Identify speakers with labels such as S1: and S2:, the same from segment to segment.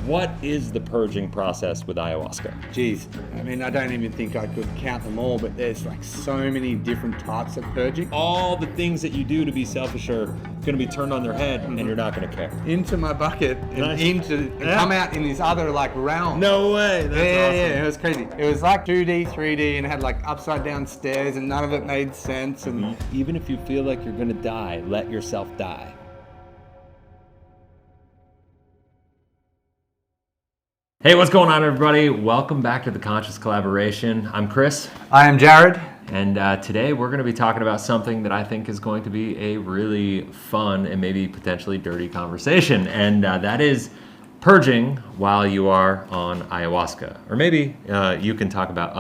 S1: what is the purging process with ayahuasca?
S2: Geez, I mean, I don't even think I could count them all, but there's like so many different types of purging.
S1: All the things that you do to be selfish are going to be turned on their head, and you're not going to care.
S2: Into my bucket and
S1: Nice.
S2: come out in this other like realm.
S1: No way. That's awesome.
S2: Yeah, it was crazy. It was like 2D, 3D, and it had like upside down stairs, and none of it made sense. And
S1: Even if you feel like you're going to die, let yourself die. Hey, what's going on, everybody? Welcome back to the Conscious Collaboration. I'm Chris.
S2: I am Jarrod.
S1: And today we're going to be talking about something that I think is going to be a really fun and maybe potentially dirty conversation. And that is purging while you are on ayahuasca. Or maybe you can talk about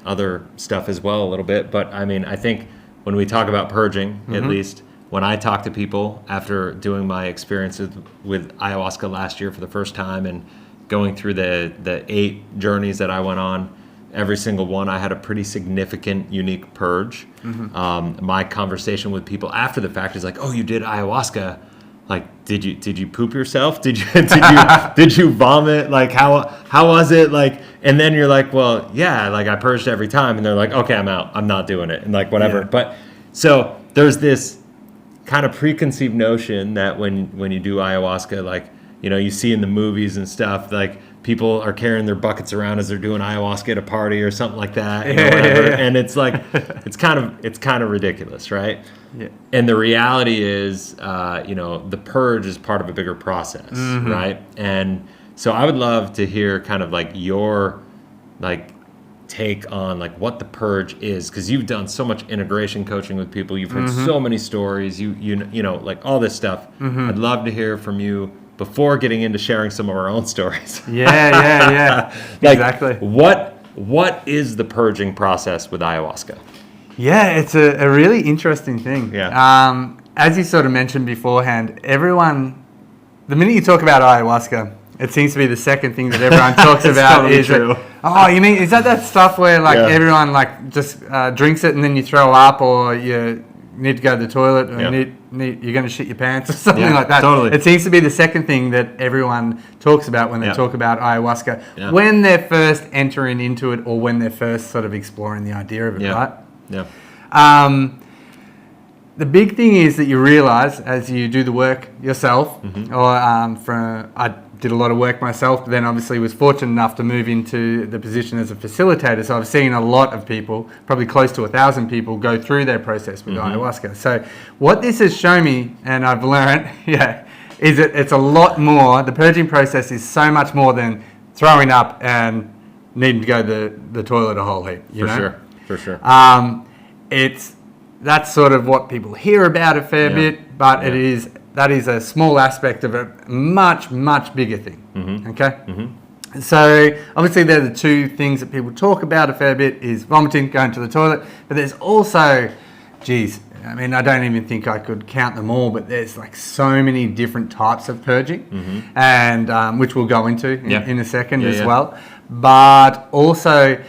S1: other stuff as well a little bit. But I mean, I think when we talk about purging, at least when I talk to people after doing my experiences with ayahuasca last year for the first time and going through the 8 journeys that I went on, every single one I had a pretty significant, unique purge. My conversation with people after the fact is like, "Oh, you did ayahuasca? Like, did you poop yourself? Did you vomit? Like, how was it? Like?" And then you're like, "Well, yeah, like I purged every time." And they're like, "Okay, I'm out. I'm not doing it." And like whatever.
S2: Yeah.
S1: But so there's this kind of preconceived notion that when you do ayahuasca, like, you know, you see in the movies and stuff, like people are carrying their buckets around as they're doing ayahuasca at a party or something like that, you know, whatever. And it's like, it's kind of ridiculous, right?
S2: Yeah.
S1: And the reality is, you know, the purge is part of a bigger process, right? And so I would love to hear kind of like your take on like what the purge is, because you've done so much integration coaching with people, you've heard so many stories, you know, like all this stuff. I'd love to hear from you before getting into sharing some of our own stories.
S2: Yeah.
S1: Like,
S2: exactly.
S1: What is the purging process with ayahuasca?
S2: Yeah, it's a really interesting thing.
S1: Yeah.
S2: As you sort of mentioned beforehand, everyone, the minute you talk about ayahuasca, it seems to be the second thing that everyone talks about.
S1: Totally
S2: is
S1: true.
S2: Oh, you mean, is that stuff where like everyone like just drinks it and then you throw up, or you need to go to the toilet, or you're going to shit your pants or something like that?
S1: Totally.
S2: It seems to be the second thing that everyone talks about when they talk about ayahuasca, when they're first entering into it or when they're first sort of exploring the idea of it, right?
S1: Yeah.
S2: The big thing is that you realize as you do the work yourself, or I did a lot of work myself, but then obviously was fortunate enough to move into the position as a facilitator. So I've seen a lot of people, probably close to 1,000 people, go through their process with ayahuasca. So what this has shown me, and I've learned, is that it's a lot more. The purging process is so much more than throwing up and needing to go to the toilet a whole heap.
S1: For sure.
S2: That's sort of what people hear about a fair bit, but that is a small aspect of a much, much bigger thing. Okay? So obviously they're the two things that people talk about a fair bit, is vomiting, going to the toilet, but there's also, I mean, I don't even think I could count them all, but there's like so many different types of purging, and which we'll go into in a second as well. But also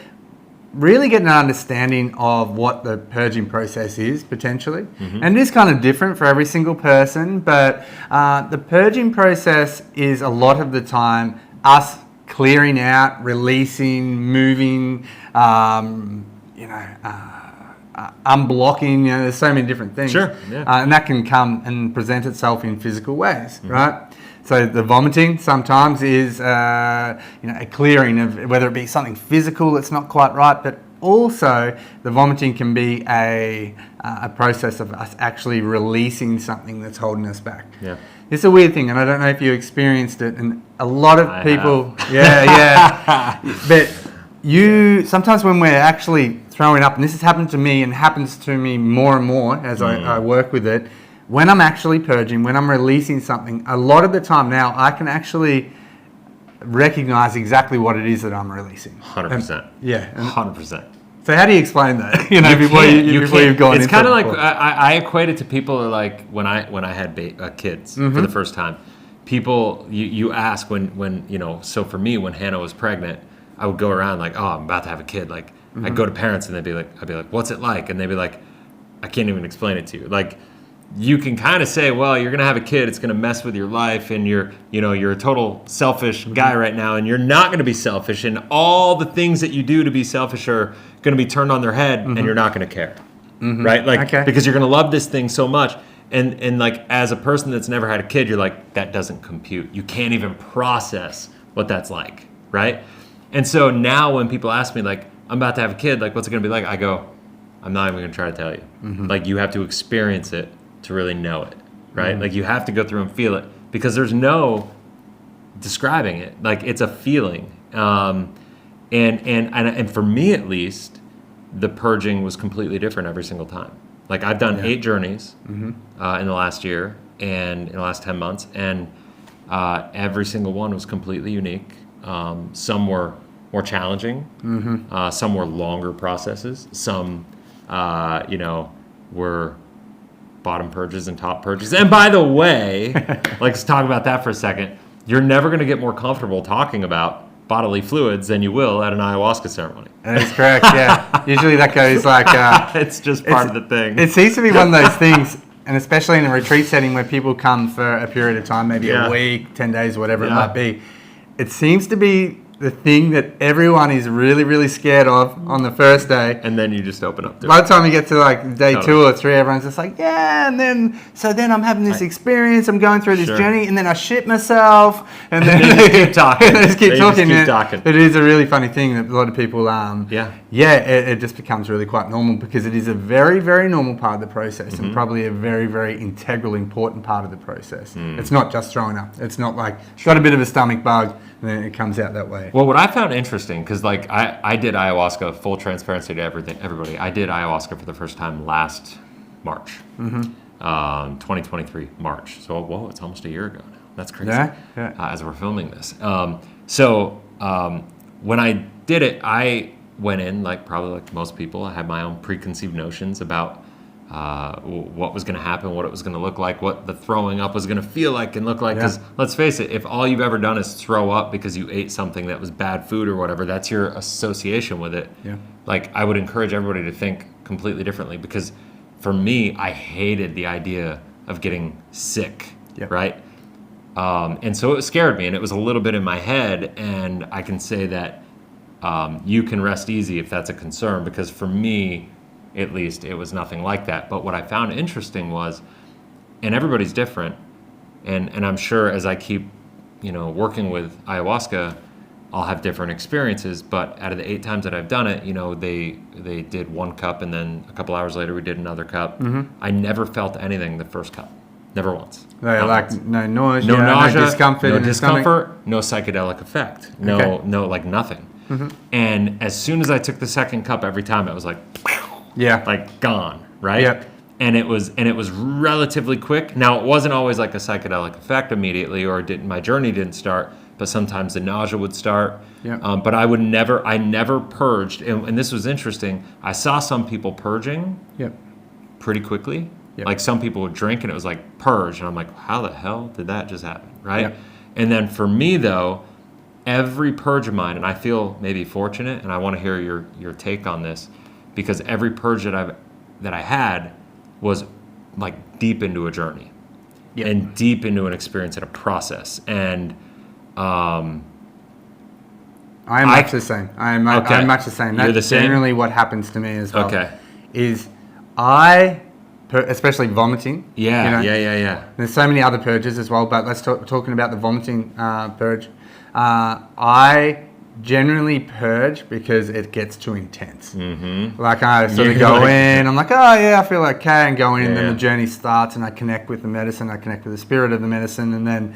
S2: really get an understanding of what the purging process is potentially. And it is kind of different for every single person, but the purging process is a lot of the time us clearing out, releasing, moving, unblocking, there's so many different things. And that can come and present itself in physical ways, right? So the vomiting sometimes is, a clearing of whether it be something physical that's not quite right, but also the vomiting can be a process of us actually releasing something that's holding us back. Yeah, it's a weird thing, and I don't know if you experienced it, and a lot of people, but sometimes when we're actually throwing up, and this has happened to me and happens to me more and more as I work with it. When I'm actually purging, when I'm releasing something, a lot of the time now I can actually recognize exactly what it is that I'm releasing.
S1: 100%. 100%.
S2: So how do you explain that? Before you've gone.
S1: It's kind of like I equate it to people like when I had kids for the first time. People, you ask when So for me, when Hannah was pregnant, I would go around like, oh, I'm about to have a kid. Like I'd go to parents and I'd be like, what's it like? And they'd be like, I can't even explain it to you. Like you can kind of say, well, you're going to have a kid, it's going to mess with your life, and you're a total selfish guy right now, and you're not going to be selfish, and all the things that you do to be selfish are going to be turned on their head, and you're not going to care, right? Like, because you're going to love this thing so much, and like, as a person that's never had a kid, you're like, that doesn't compute. You can't even process what that's like, right? And so now when people ask me, like, I'm about to have a kid, like, what's it going to be like? I go, I'm not even going to try to tell you. Like, you have to experience it to really know it, right? Like, you have to go through and feel it, because there's no describing it. Like, it's a feeling. And for me, at least, the purging was completely different every single time. Like, I've done 8 journeys in the last year and in the last 10 months, and every single one was completely unique. Some were more challenging. Some were longer processes. Some, were bottom purges and top purges. And by the way, let's talk about that for a second. You're never going to get more comfortable talking about bodily fluids than you will at an ayahuasca ceremony.
S2: That is correct, yeah. Usually that goes like...
S1: it's just part of the thing.
S2: It seems to be one of those things, and especially in a retreat setting where people come for a period of time, maybe a week, 10 days, whatever it might be. It seems to be the thing that everyone is really, really scared of on the first day.
S1: And then you just open up to
S2: By
S1: it.
S2: the time you get to like day 2 or 3, everyone's just like, and then I'm having this experience, I'm going through this journey, and then I shit myself, and then
S1: they just keep talking.
S2: and they just keep talking.
S1: talking.
S2: It is a really funny thing that a lot of people, it just becomes really quite normal, because it is a very, very normal part of the process, and probably a very, very integral, important part of the process. It's not just throwing up. It's not like, got a bit of a stomach bug, and then it comes out that way.
S1: Well, what I found interesting, because like I did ayahuasca, full transparency to everybody. I did ayahuasca for the first time last March, 2023 March. So whoa, it's almost a year ago now. That's crazy. As we're filming this. When I did it, I went in probably like most people. I had my own preconceived notions about what was going to happen, what it was going to look like, what the throwing up was going to feel like and look like. Because let's face it, if all you've ever done is throw up because you ate something that was bad food or whatever, that's your association with it. Like, I would encourage everybody to think completely differently, because for me, I hated the idea of getting sick, right? And so it scared me, and it was a little bit in my head, and I can say that you can rest easy if that's a concern, because for me, at least, it was nothing like that. But what I found interesting was, and everybody's different, and I'm sure as I keep, working with ayahuasca, I'll have different experiences. But out of the 8 times that I've done it, they did 1 cup, and then a couple hours later we did another cup. I never felt anything the first cup, never once.
S2: No nausea,
S1: no discomfort, no psychedelic effect, no like nothing. And as soon as I took the second cup, every time it was like, like gone, right? And it was relatively quick. Now, it wasn't always like a psychedelic effect immediately, or my journey didn't start, but sometimes the nausea would start. But I never purged, and this was interesting. I saw some people purging pretty quickly. Like, some people would drink and it was like purge, and I'm like, how the hell did that just happen, right? And then for me though, every purge of mine, and I feel maybe fortunate, and I want to hear your take on this, because every purge that I had was like deep into a journey, and deep into an experience and a process. And I am
S2: much the same. I'm much the same.
S1: You're the same?
S2: Generally what happens to me as well. Is especially vomiting. There's so many other purges as well, but let's talking about the vomiting purge. I generally purge because it gets too intense. Like, I sort of go in, I'm like, I feel okay, and go in, and then the journey starts, and I connect with the medicine, I connect with the spirit of the medicine, and then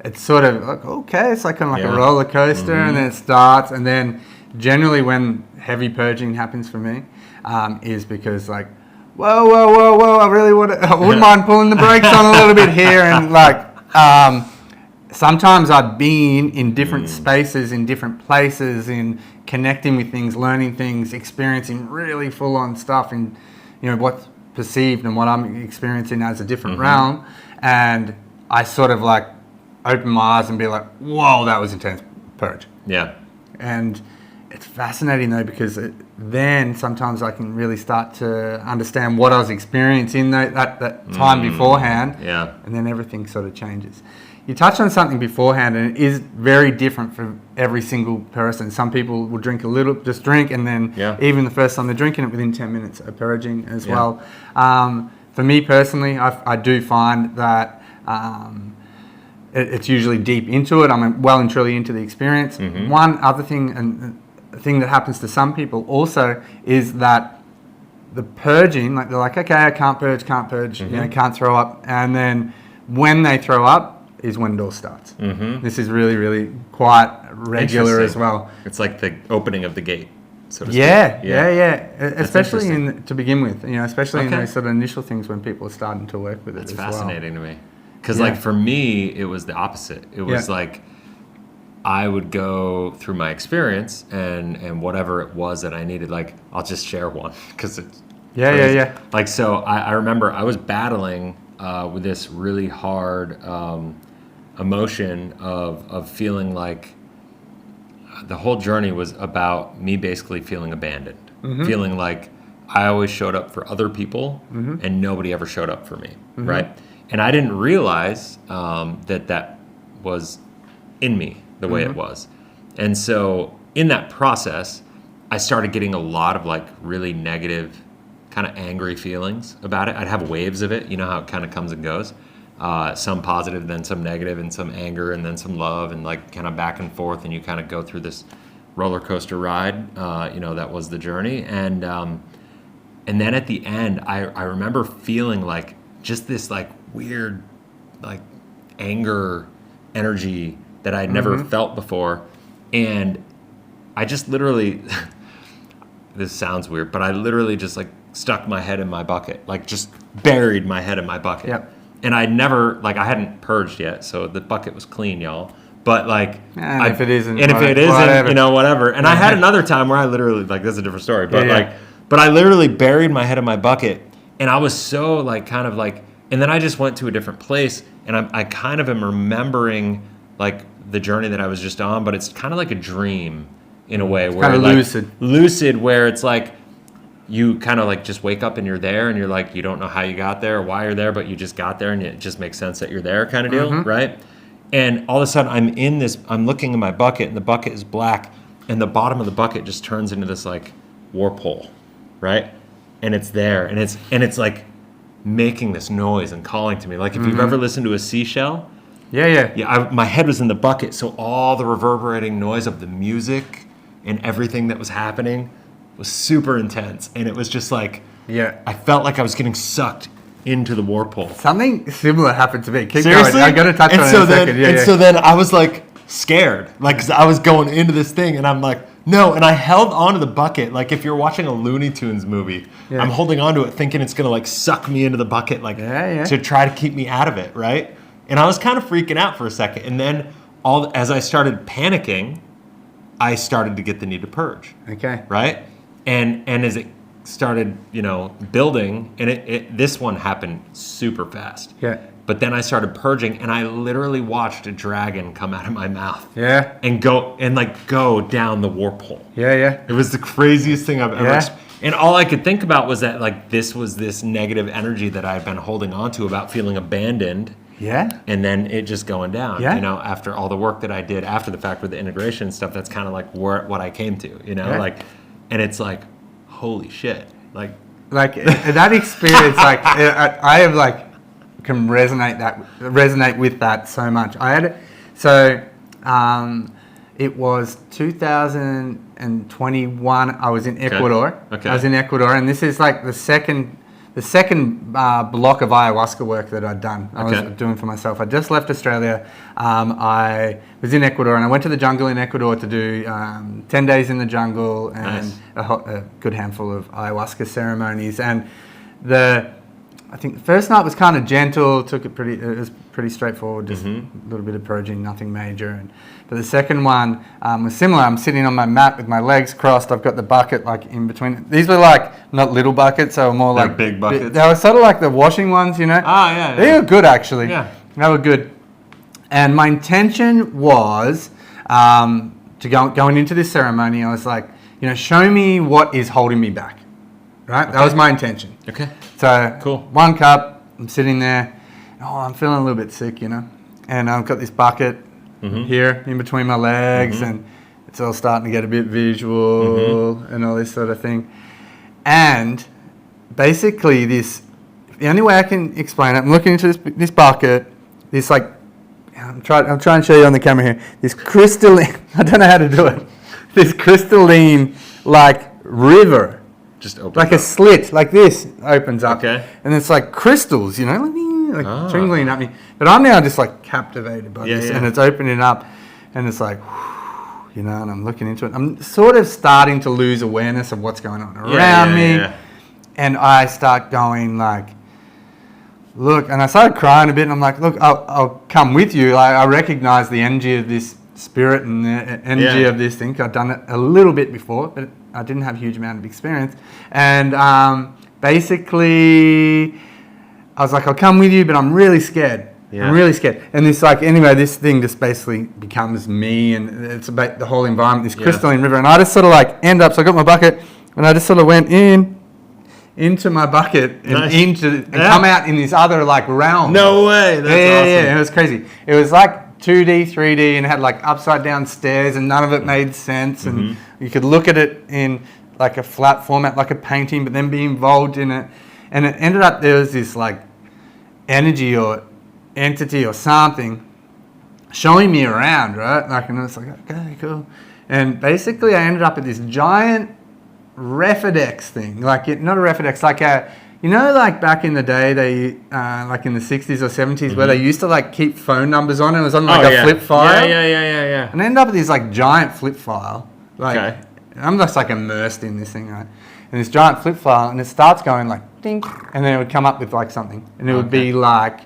S2: it's sort of like, okay, it's like kind of like a roller coaster, and then it starts, and then generally when heavy purging happens for me, is because like, whoa, I wouldn't mind pulling the brakes on a little bit here, and like, sometimes I've been in different spaces, in different places, in connecting with things, learning things, experiencing really full-on stuff, and what's perceived and what I'm experiencing as a different realm, and I sort of like open my eyes and be like, whoa, that was intense, purge. And it's fascinating though, because then sometimes I can really start to understand what I was experiencing that time beforehand.
S1: Yeah.
S2: And then everything sort of changes. You touched on something beforehand, and it is very different for every single person. Some people will drink a little, just drink, and then even the first time they're drinking it, within 10 minutes are purging as well. For me personally, I do find that it's usually deep into it. I'm well and truly into the experience. One other thing, and a thing that happens to some people also, is that the purging, like they're like, okay, I can't purge, you know, can't throw up. And then when they throw up is when it all starts. This is really, really quite regular as well.
S1: It's like the opening of the gate, so to speak.
S2: Yeah. Especially to begin with, you know, especially in those sort of initial things when people are starting to work with it. That's
S1: fascinating to me. Because like for me, it was the opposite. It was like I would go through my experience and whatever it was that I needed, like I'll just share one because it's crazy. Like, so I remember I was battling with this really hard emotion of feeling like the whole journey was about me basically feeling abandoned, feeling like I always showed up for other people and nobody ever showed up for me, right? And I didn't realize that was in me the way it was. And so in that process, I started getting a lot of like really negative, kind of angry feelings about it. I'd have waves of it. You know how it kind of comes and goes. Some positive, then some negative, and some anger, and then some love, and like kind of back and forth. And you kind of go through this roller coaster ride. You know, that was the journey. And then at the end, I remember feeling like just this like weird, like anger energy that I'd never felt before. And I just literally, this sounds weird, but I literally just like stuck my head in my bucket, like just buried my head in my bucket.
S2: Yep.
S1: And I never, like I hadn't purged yet, so the bucket was clean, y'all. But like,
S2: if it isn't,
S1: you know, whatever. And I had another time where I literally, like, that's a different story, but but I literally buried my head in my bucket, and I was so like, kind of like, and then I just went to a different place, and I kind of am remembering like the journey that I was just on, but it's kind of like a dream in a way, where
S2: kind of
S1: like, lucid, where it's like you kind of like just wake up and you're there, and you're like, you don't know how you got there or why you're there, but you just got there, and it just makes sense that you're there, kind of deal, right? And all of a sudden I'm looking in my bucket, and the bucket is black, and the bottom of the bucket just turns into this like warp hole, right? And it's there, and it's like making this noise and calling to me. Like if you've ever listened to a seashell. My head was in the bucket, so all the reverberating noise of the music and everything that was happening was super intense, and it was just like, I felt like I was getting sucked into the warp hole.
S2: Something similar happened to me. Keep
S1: Seriously?
S2: going. I got to touch on it in a second.
S1: So then I was like scared, like 'cause I was going into this thing, and I'm like, no, and I held onto the bucket like if you're watching a Looney Tunes movie. I'm holding onto it, thinking it's gonna like suck me into the bucket, like to try to keep me out of it, right? And I was kind of freaking out for a second, and then as I started panicking, I started to get the need to purge.
S2: Okay.
S1: Right? And as it started, you know, building, and this one happened super fast.
S2: Yeah.
S1: But then I started purging, and I literally watched a dragon come out of my mouth.
S2: Yeah.
S1: And go down the warp hole.
S2: Yeah.
S1: It was the craziest thing I've ever experienced. And all I could think about was that like this was this negative energy that I had been holding on to about feeling abandoned.
S2: Yeah.
S1: And then it just going down, you know, after all the work that I did after the fact with the integration and stuff. That's kind of like what I came to, you know, like, and it's like, holy shit. Like that experience, like I have like, can resonate with that so much. It was 2021. I was in Ecuador. Okay.
S2: I was in Ecuador, and this is like the second block of ayahuasca work that I'd done. I was doing for myself. I just left Australia. I was in Ecuador, and I went to the jungle in Ecuador to do 10 days in the jungle and a good handful of ayahuasca ceremonies. And I think the first night was kind of gentle. It was pretty straightforward, just a little bit of purging, nothing major. But the second one was similar. I'm sitting on my mat with my legs crossed. I've got the bucket like in between. These were like not little buckets, they were more like
S1: big buckets.
S2: They were sort of like the washing ones, you know. They were good actually. Yeah, they were good. And my intention was going into this ceremony, I was like, show me what is holding me back. Right? Okay. That was my intention.
S1: Okay.
S2: So
S1: cool.
S2: 1 cup, I'm sitting there. Oh, I'm feeling a little bit sick, and I've got this bucket here in between my legs, and it's all starting to get a bit visual and all this sort of thing. And basically the only way I can explain it, I'm looking into this bucket, this like, I'm trying to show you on the camera here, this crystalline, I don't know how to do it, this crystalline like river.
S1: Just open
S2: like
S1: up.
S2: A slit, like this opens up.
S1: Okay.
S2: And it's like crystals, like twinkling at me. But I'm now just like captivated by this, and it's opening up, and it's like, and I'm looking into it. I'm sort of starting to lose awareness of what's going on around me. Yeah. And I start going like, look, and I started crying a bit, and I'm like, look, I'll come with you. I recognize the energy of this spirit and the energy of this thing. I've done it a little bit before, but I didn't have a huge amount of experience. And basically, I was like, I'll come with you, but I'm really scared. Yeah. I'm really scared. And it's like, anyway, this thing just basically becomes me, and it's about the whole environment, this crystalline river. And I just sort of like end up, so I got my bucket, and I just sort of went into my bucket and come out in this other like realm.
S1: No way. That's awesome.
S2: Yeah, it was crazy. It was like 2D, 3D, and it had like upside down stairs, and none of it made sense. And you could look at it in like a flat format, like a painting, but then be involved in it. And it ended up, there was this like energy or entity or something showing me around, right? Like, and I was like, okay, cool. And basically I ended up at this giant Refidex thing, like not a Refidex, like a, like back in the day, they like in the 60s or 70s, where they used to like keep phone numbers on, and it was on like a flip file.
S1: Yeah.
S2: And I ended up with this like giant flip file. Like, I'm just like immersed in this thing, right? And this giant flip file, and it starts going like ding, and then it would come up with like something, and it would be like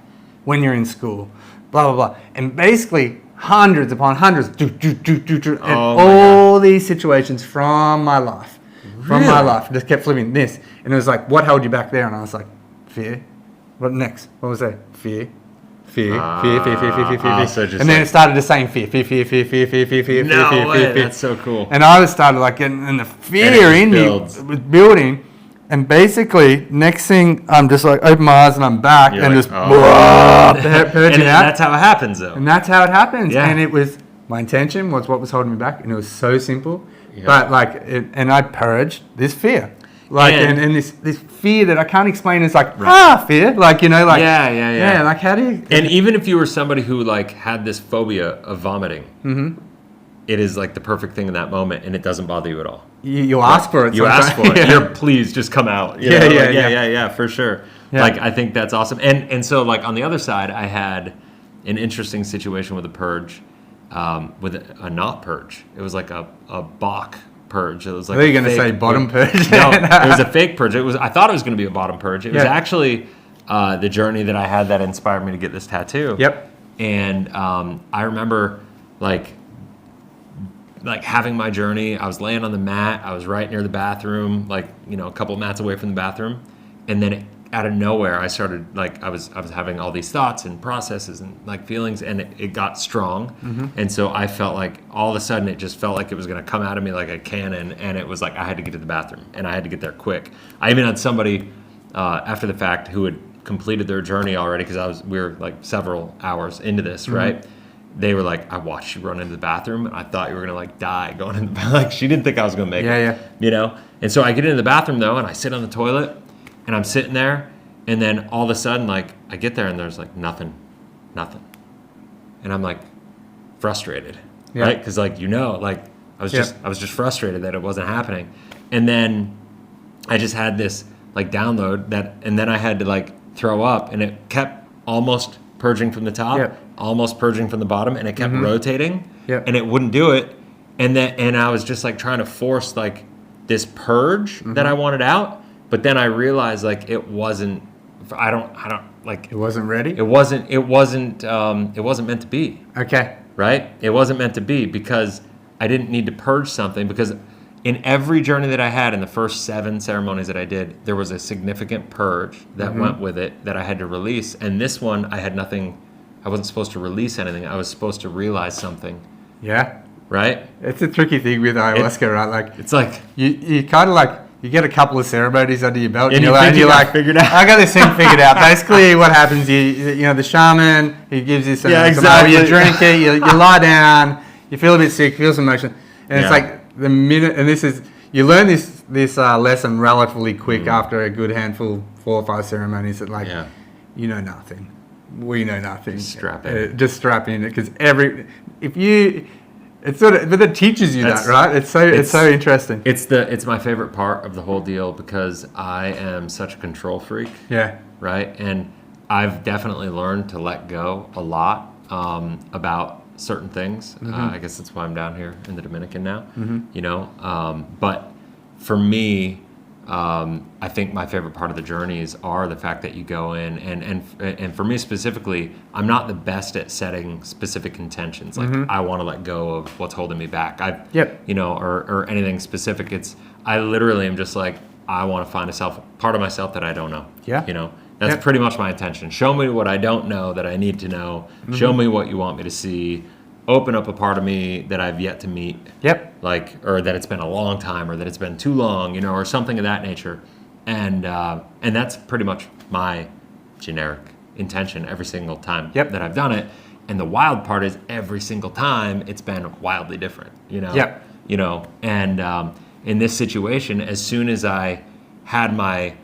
S2: when you're in school, blah blah blah, and basically hundreds upon hundreds, and all these situations from my life. From my life, just kept flipping this, and it was like, what held you back there? And I was like, fear. What next? What was that? Fear. So and then it started just saying fear.
S1: No way, that's so cool.
S2: And I just started like getting, and the fear in me was building, and basically next thing I'm just like open my eyes and I'm back. You're and like, just purging out.
S1: That's how it happens though.
S2: And that's how it happens. And it was, my intention was what was holding me back, and it was so simple. Yeah. But like, and I purged this fear, like, and this fear that I can't explain. Is like fear, like like yeah. Like, how do you?
S1: And even if you were somebody who like had this phobia of vomiting, it is like the perfect thing in that moment, and it doesn't bother you at all.
S2: You ask for it.
S1: You ask for it. You're please just come out. Yeah, for sure. Yeah. Like, I think that's awesome. And so like on the other side, I had an interesting situation with a purge. With a not purge. It was like a Bach purge. It was like,
S2: are you going to say bottom purge?
S1: No, it was a fake purge. I thought it was going to be a bottom purge. It was actually the journey that I had that inspired me to get this tattoo.
S2: Yep.
S1: And I remember like having my journey. I was laying on the mat. I was right near the bathroom, like, a couple mats away from the bathroom. And then out of nowhere, I started, like, I was having all these thoughts and processes and like feelings, and it got strong. And so I felt like all of a sudden it just felt like it was going to come out of me like a cannon, and it was like I had to get to the bathroom, and I had to get there quick. I even had somebody after the fact who had completed their journey already, because we were like several hours into this, right? They were like, I watched you run into the bathroom, and I thought you were going to like die going in the bathroom. Like, she didn't think I was going to make it. And so I get into the bathroom though, and I sit on the toilet, and I'm sitting there, and then all of a sudden, like, I get there and there's like nothing. And I'm like frustrated, right? Because like, like I was just frustrated that it wasn't happening. And then I just had this like download and then I had to like throw up, and it kept almost purging from the top, almost purging from the bottom, and it kept rotating, and it wouldn't do it. And I was just like trying to force like this purge that I wanted out. But then I realized like it wasn't. I don't like.
S2: It wasn't ready.
S1: It wasn't meant to be.
S2: Okay.
S1: Right. It wasn't meant to be, because I didn't need to purge something, because in every journey that I had in the first 7 ceremonies that I did, there was a significant purge that went with it that I had to release. And this one, I had nothing. I wasn't supposed to release anything. I was supposed to realize something.
S2: Yeah.
S1: right?
S2: It's a tricky thing with ayahuasca, right? Like
S1: It's like
S2: you kind of like you get a couple of ceremonies under your belt,
S1: And
S2: you're
S1: you think you got
S2: like,
S1: it figured out.
S2: I got this thing figured out. Basically, what happens, you know, the shaman, he gives you some,
S1: exactly.
S2: you drink it, you lie down, you feel a bit sick, feel some motion, and it's like the minute, and this is, you learn this lesson relatively quick after a good handful, 4 or 5 ceremonies. That like, you know nothing, we know nothing.
S1: Just strap in,
S2: because it's sort of, but it teaches you that, right? It's so interesting.
S1: It's my favorite part of the whole deal because I am such a control freak.
S2: Yeah.
S1: Right, and I've definitely learned to let go a lot about certain things. I guess that's why I'm down here in the Dominican now. You know, but for me, I think my favorite part of the journeys are the fact that you go in and for me specifically, I'm not the best at setting specific intentions. Like I want to let go of what's holding me back. You know, or anything specific. I literally am just like, I want to find a part of myself that I don't know.
S2: Yeah.
S1: You know, that's pretty much my intention. Show me what I don't know that I need to know. Show me what you want me to see. Open up a part of me that I've yet to meet. Like, or that it's been a long time, or that it's been too long, you know, or something of that nature. And that's pretty much my generic intention every single time that I've done it. And the wild part is every single time it's been wildly different, you know. You know, and in this situation, as soon as I had my,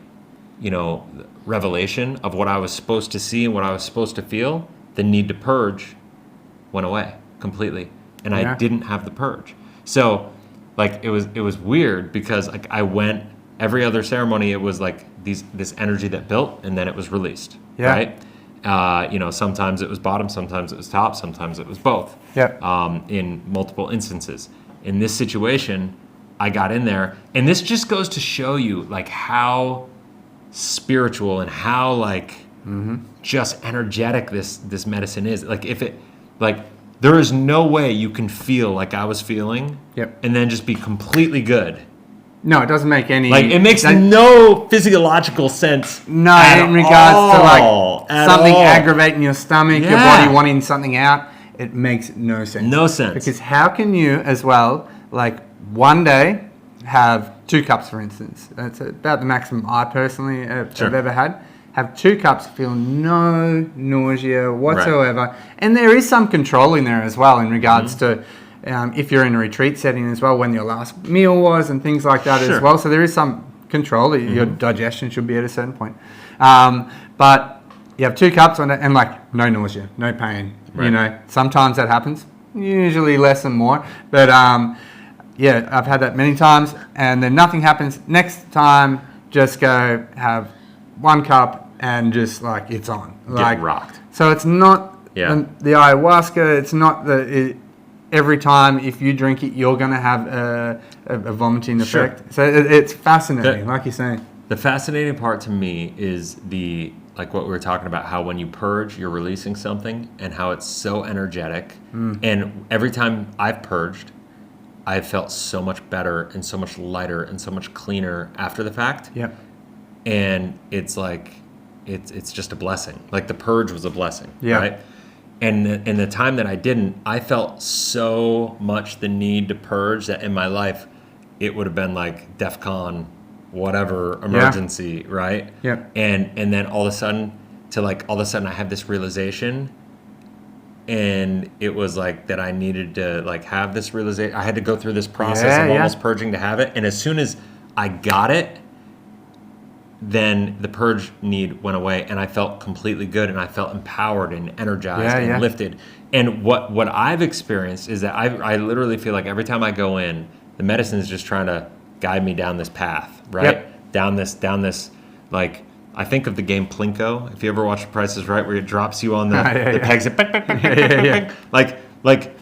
S1: you know, revelation of what I was supposed to see and what I was supposed to feel, the need to purge went away completely, and I didn't have the purge. So like it was weird because like I went every other ceremony, it was like this energy that built and then it was released. Right. You know, sometimes it was bottom, sometimes it was top, sometimes it was both. In multiple instances. In this situation, I got in there, and this just goes to show you like how spiritual and how like just energetic this medicine is. Like there is no way you can feel like I was feeling and then just be completely good.
S2: No, it doesn't make any...
S1: Like, it makes no physiological sense
S2: in regards to, like, something aggravating your stomach, your body wanting something out. It makes no sense.
S1: No sense.
S2: Because how can you, as well, like, one day have 2 cups, for instance. That's about the maximum I personally have ever had. Have 2 cups, feel no nausea whatsoever. And there is some control in there as well in regards to if you're in a retreat setting as well, when your last meal was and things like that as well. So there is some control. Your digestion should be at a certain point. But you have 2 cups and like no nausea, no pain. You know, sometimes that happens, usually less and more. But I've had that many times, and then nothing happens. Next time, just go have 1 cup and just like it's on. Like,
S1: get rocked.
S2: So it's not the ayahuasca. It's not every time if you drink it, you're going to have a vomiting effect. So it's fascinating, like you're saying.
S1: The fascinating part to me is like what we were talking about, how when you purge, you're releasing something, and how it's so energetic. And every time I've purged, I've felt so much better and so much lighter and so much cleaner after the fact. And it's like, it's just a blessing. Like the purge was a blessing, right? And in the time that I didn't, I felt so much the need to purge that in my life, it would have been like DEFCON, whatever emergency, right? And then all of a sudden I have this realization, and it was like that I needed to like have this realization. I had to go through this process of almost purging to have it. And as soon as I got it, then the purge need went away, and I felt completely good, and I felt empowered and energized and lifted. And what I've experienced is that I literally feel like every time I go in, the medicine is just trying to guide me down this path, right? Down this, like, I think of the game Plinko. If you ever watch Price is Right, where it drops you on the pegs, like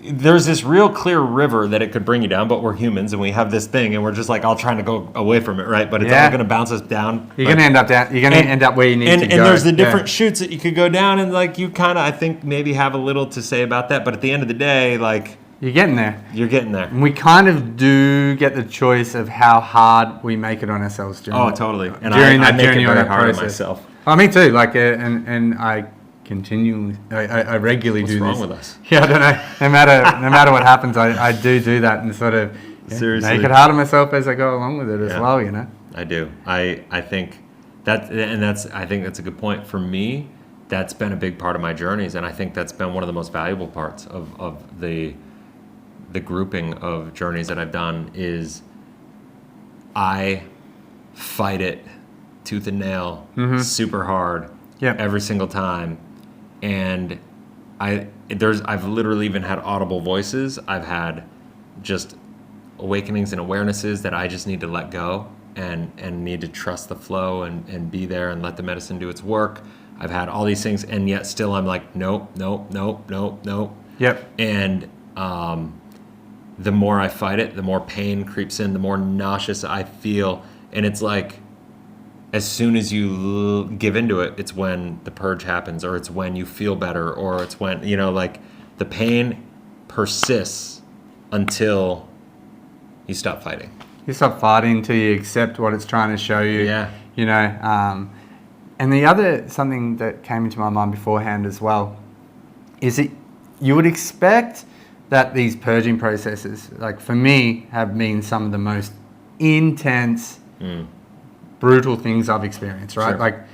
S1: there's this real clear river that it could bring you down, but we're humans and we have this thing, and we're just like all trying to go away from it, right? But it's all going to bounce us down.
S2: You're going to end up down. You're going to end up where you need to go.
S1: And there's the different chutes that you could go down, and like you kind of, I think, maybe have a little to say about that. But at the end of the day, like
S2: you're getting there.
S1: You're getting there.
S2: And we kind of do get the choice of how hard we make it on ourselves.
S1: Totally. And I make it very hard on myself.
S2: Oh, me too. Like, and I continually, I regularly do this.
S1: What's wrong with us?
S2: Yeah, I don't know. No matter what happens, I do that and sort of
S1: Seriously.
S2: make it hard on myself as I go along with it as well, you know?
S1: I do. I think that's a good point. For me, that's been a big part of my journeys, and I think that's been one of the most valuable parts of the grouping of journeys that I've done is I fight it tooth and nail, super hard, every single time, and I've literally even had audible voices. I've had just awakenings and awarenesses that I just need to let go and need to trust the flow and be there and let the medicine do its work. I've had all these things, and yet still I'm like, nope.
S2: Yep.
S1: And the more I fight it, the more pain creeps in, the more nauseous I feel. And it's like, as soon as you give into it, it's when the purge happens, or it's when you feel better, or it's when, like the pain persists until you stop fighting.
S2: You stop fighting until you accept what it's trying to show you.
S1: Yeah.
S2: And the other, something that came into my mind beforehand as well, is that you would expect that these purging processes, like for me, have been some of the most intense, brutal things I've experienced, right?
S1: Sure.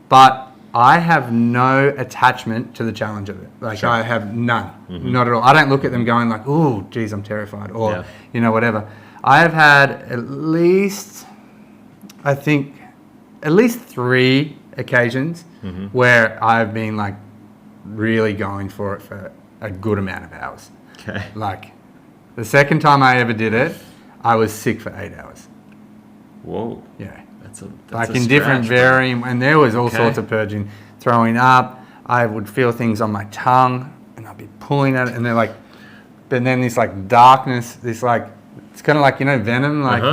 S2: But I have no attachment to the challenge of it.
S1: Sure.
S2: I have none, not at all. I don't look at them going like, oh, geez, I'm terrified, or, whatever. I have had at least 3 occasions where I've been like really going for it for a good amount of hours.
S1: Okay.
S2: Like the second time I ever did it, I was sick for 8 hours.
S1: Whoa.
S2: Yeah.
S1: That's
S2: like
S1: a
S2: in different
S1: stretch,
S2: varying, and there was all sorts of purging, throwing up. I would feel things on my tongue, and I'd be pulling at it, and they're like, but then this like darkness, this like, it's kind of like, venom, like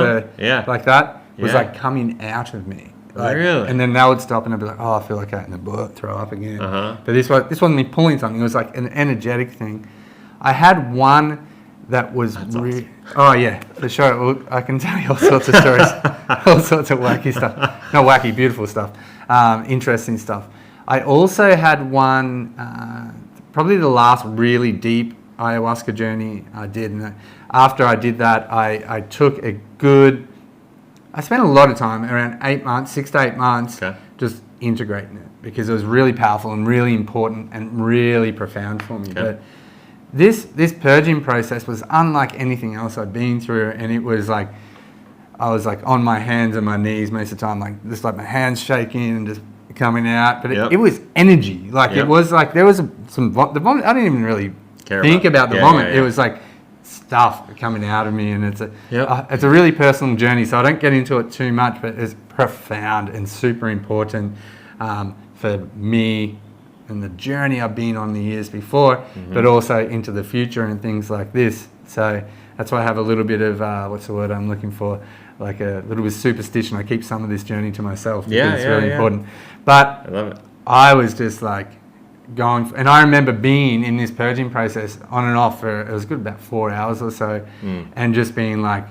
S2: like that was like coming out of me. Like,
S1: really?
S2: And then that would stop, and I'd be like, oh, I feel like that, and then throw up again. But this wasn't me pulling something. It was like an energetic thing. I had one that was
S1: awesome.
S2: Oh yeah, for sure. I can tell you all sorts of stories, all sorts of wacky stuff. Not wacky, beautiful stuff, interesting stuff. I also had one, probably the last really deep ayahuasca journey I did. And after I did that, I took I spent a lot of time, around 8 months, 6 to 8 months, just integrating it, because it was really powerful and really important and really profound for me. But this purging process was unlike anything else I'd been through, and it was like, I was like on my hands and my knees most of the time, like just like my hands shaking and just coming out. But it was energy. Like it was like, there was the vomit, I didn't even really think about the vomit. It was like stuff coming out of me, and it's a really personal journey, so I don't get into it too much, but it's profound and super important for me and the journey I've been on the years before, but also into the future and things like this. So that's why I have a little bit of what's the word I'm looking for, like a little bit of superstition. I keep some of this journey to myself because it's really important. But
S1: I love it.
S2: I was just like going, and I remember being in this purging process on and off for, it was good about 4 hours or so, and just being like,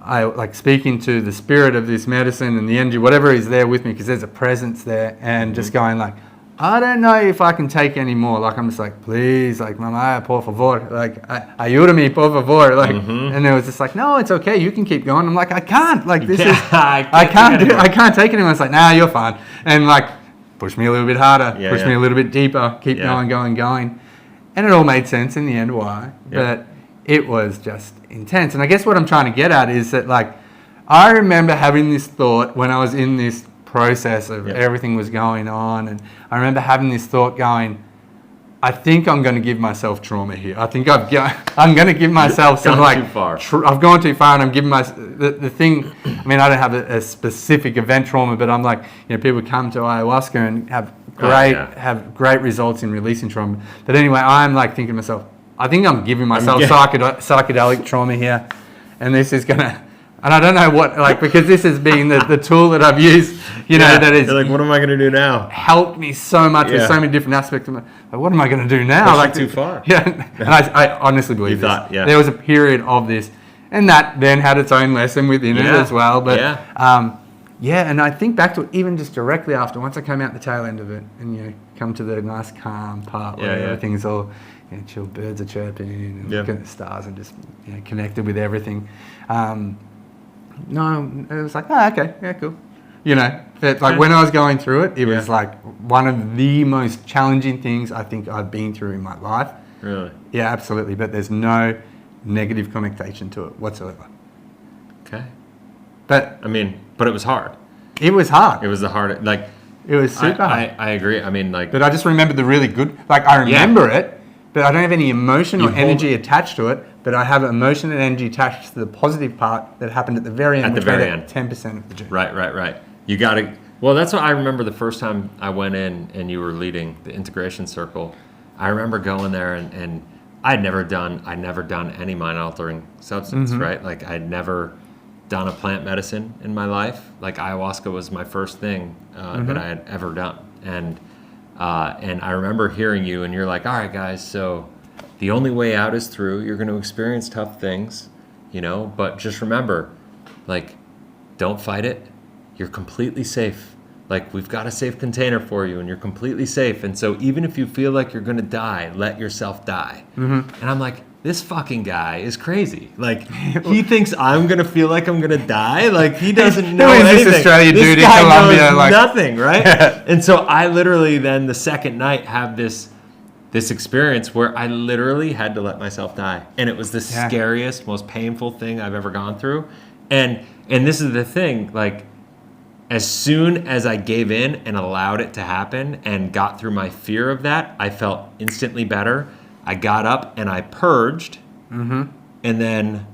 S2: I like speaking to the spirit of this medicine and the energy, whatever is there with me, because there's a presence there, and just going like, I don't know if I can take any more. Like, I'm just like, please, like, mamá, por favor, like, ayúdame, por favor, like, and it was just like, no, it's okay, you can keep going. I'm like, I can't, like, this is, I can't take it anymore. It's like, nah, you're fine, and like, push me a little bit harder, push me a little bit deeper, keep going, and it all made sense in the end why, but it was just intense. And I guess what I'm trying to get at is that, like, I remember having this thought when I was in this process of everything was going on, and I remember having this thought going, I think I'm going to give myself trauma here. I think I'm going to give myself some, like,
S1: too far.
S2: I've gone too far, and I'm giving the thing. I mean, I don't have a specific event trauma, but I'm like, people come to ayahuasca and have great results in releasing trauma. But anyway, I'm like thinking to myself, I think I'm giving myself psychedelic trauma here, and this is gonna. And I don't know what, like, because this has been the tool that I've used, that is...
S1: You're like, what am I going to do now?
S2: Helped me so much with so many different aspects of my... Like, what am I going to do now?
S1: Like, too far.
S2: Yeah, and I honestly believe there was a period of this, and that then had its own lesson within it as well. But Yeah, and I think back to it even just directly after, once I came out the tail end of it and, you know, come to the nice calm part where everything's all, you know, chill, birds are chirping and looking at the stars and just, you know, connected with everything. No, it was like, oh, okay, yeah, cool. You know, but like when I was going through it, it was like one of the most challenging things I think I've been through in my life.
S1: Really?
S2: Yeah, absolutely. But there's no negative connotation to it whatsoever.
S1: Okay.
S2: But
S1: I mean, but it was hard.
S2: It was hard.
S1: It was the hard, like.
S2: It was super hard.
S1: I agree. I mean, like.
S2: But I just remember the really good, like I remember it, but I don't have any emotion or energy attached to it. But I have emotion and energy attached to the positive part that happened at the very end, which made it 10% of the journey.
S1: Right. You got to. Well, that's what I remember the first time I went in and you were leading the integration circle. I remember going there and I'd never done any mind altering substance, right? Like I'd never done a plant medicine in my life. Like ayahuasca was my first thing that I had ever done. And I remember hearing you and you're like, all right, guys, so the only way out is through. You're going to experience tough things, you know, but just remember, like, don't fight it. You're completely safe. Like, we've got a safe container for you and you're completely safe. And so even if you feel like you're going to die, let yourself die. And I'm like, this fucking guy is crazy. Like, he thinks I'm going to feel like I'm going to die. Like, he doesn't know anything.
S2: This Australian
S1: this
S2: dude in
S1: guy
S2: Colombia,
S1: knows
S2: like
S1: nothing, right? And so I literally then the second night have this experience where I literally had to let myself die. And it was the scariest, most painful thing I've ever gone through. And this is the thing, like, as soon as I gave in and allowed it to happen and got through my fear of that, I felt instantly better. I got up and I purged, and then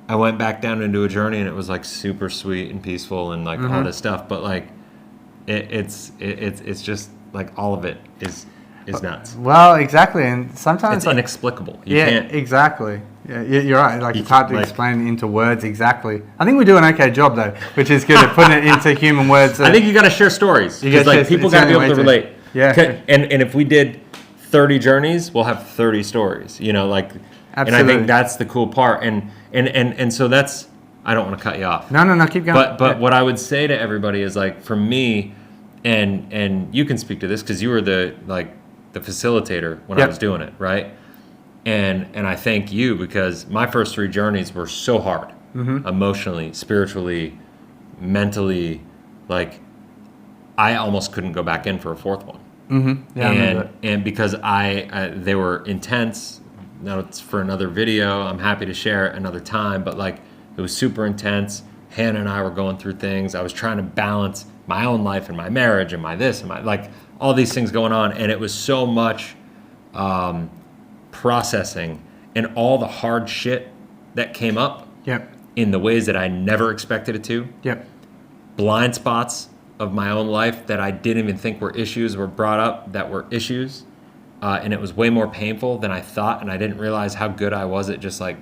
S1: I went back down into a journey, and it was like super sweet and peaceful and like all this stuff. But like, it's just like all of it is nuts.
S2: Well, exactly, and sometimes
S1: it's
S2: like,
S1: inexplicable. You can't.
S2: Exactly. Yeah, you're right. Like, it's hard to explain into words exactly. I think we do an okay job though, which is good at putting it into human words.
S1: I think you got to share stories because like people got to be able to relate.
S2: Yeah.
S1: And if we did 30 journeys, we'll have 30 stories. You know, like. Absolutely. And I think that's the cool part. And so that's. I don't want to cut you off.
S2: No, keep going.
S1: But what I would say to everybody is like, for me, and you can speak to this because you were the facilitator when I was doing it, right? And I thank you because my first 3 journeys were so hard, emotionally, spiritually, mentally. Like, I almost couldn't go back in for a 4th one. Yeah, and because they were intense. Now it's for another video. I'm happy to share it another time. But like, it was super intense. Hannah and I were going through things. I was trying to balance my own life and my marriage and my this and my like all these things going on, and it was so much. Processing and all the hard shit that came up in the ways that I never expected it to. Blind spots of my own life that I didn't even think were issues were brought up that were issues. And it was way more painful than I thought, and I didn't realize how good I was at just like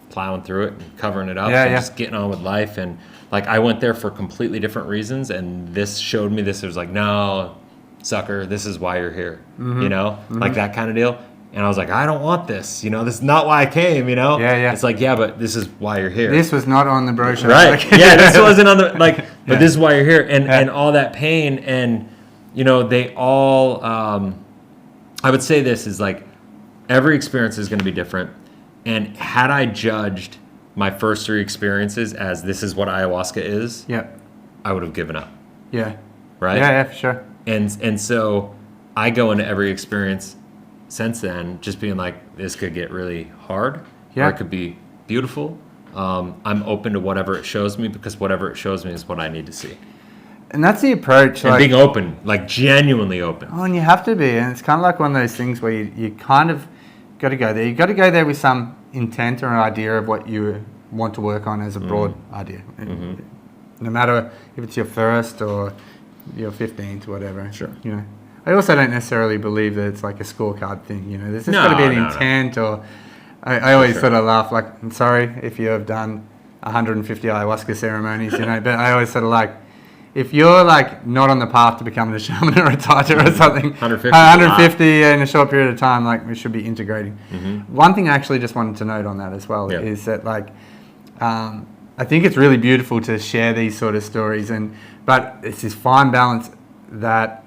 S1: plowing through it and covering it up and just getting on with life. And like, I went there for completely different reasons, and this showed me this. It was like, no, sucker, this is why you're here. You know, like that kind of deal. And I was like, I don't want this. You know, this is not why I came, you know? It's like, but this is why you're here.
S2: This was not on the brochure.
S1: Right. This wasn't on the, like, but this is why you're here. And all that pain. And, you know, they all, I would say this is like, every experience is going to be different. And had I judged my first 3 experiences as this is what ayahuasca is, I would have given up. Right?
S2: Yeah, for sure.
S1: And so I go into every experience since then just being like, this could get really hard, or it could be beautiful. I'm open to whatever it shows me, because whatever it shows me is what I need to see.
S2: And that's the approach.
S1: And being open, like genuinely open.
S2: Oh, and you have to be. And it's kind of like one of those things where you kind of got to go there. You got to go there with some intent or an idea of what you want to work on as a broad idea. No matter if it's your first or your 15th, whatever.
S1: Sure.
S2: You know. I also don't necessarily believe that it's like a scorecard thing, you know. There's just got to be an intent, or I always sort of laugh, like, I'm sorry if you have done 150 ayahuasca ceremonies, you know, but I always sort of like, if you're like not on the path to becoming a shaman or a taita or something, 150 in a short period of time, like, we should be integrating. One thing I actually just wanted to note on that as well is that, like, I think it's really beautiful to share these sort of stories, but it's this fine balance that